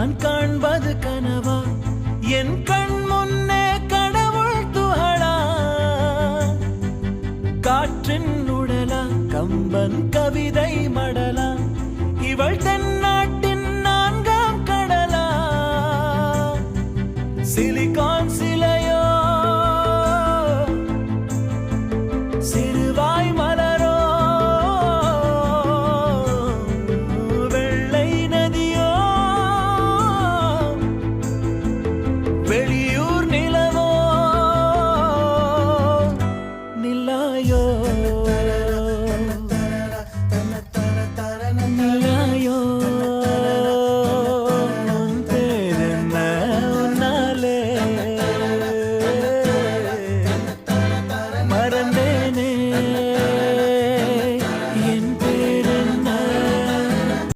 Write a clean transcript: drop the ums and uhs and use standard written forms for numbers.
நான் காண்பது கனவா என் கண் முன்னே கடவுள் துகளா காற்றின் உடலா கம்பன் கவிதை மடலா இவள் தென்